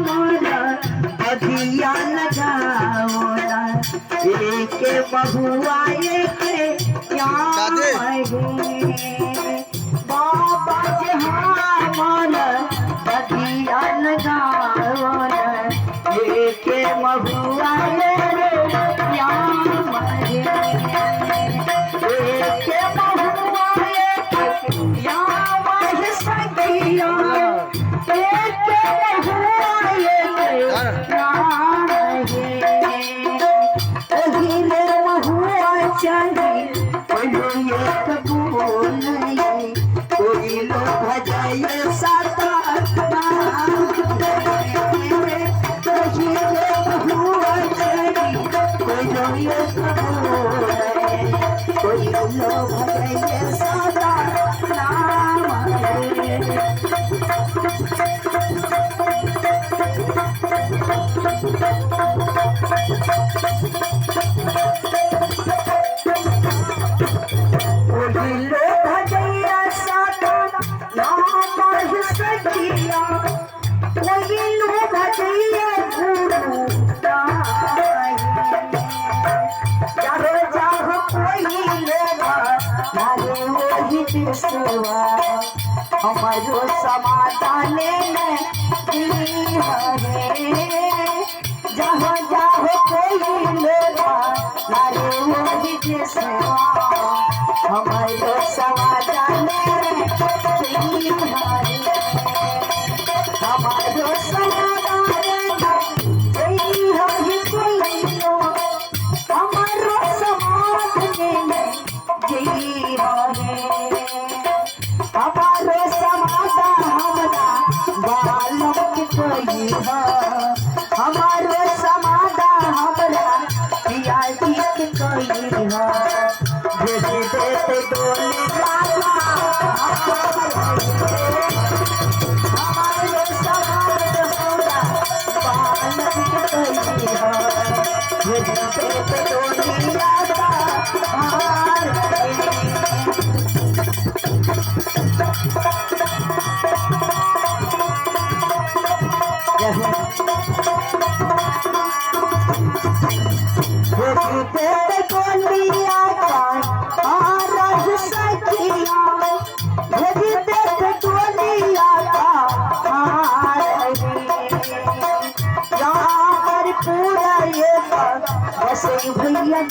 मोरा अभिया लगावला एक महुआ एक बाबा जहाँ मोरा अभिया लगावला एक महुआ कोई लोग भजाइए साता कोई लोग भजाइए साता हमारो समाधान में जहाँ जाओ कोई लेवा नारे वो सेवा हमारो समाधान में हमारो समाधान हमारो समाधान में हमारे समाधा हमरा बालक कोई हमारे समाधा हमरा पिया जी के कोई भेज देते डोली लाला हमारे समाधा हमरा बालक कोई भेज देते डोली लाला तेरे गोलिया सखिया तेरे गोलिया पूरा ये बस भैया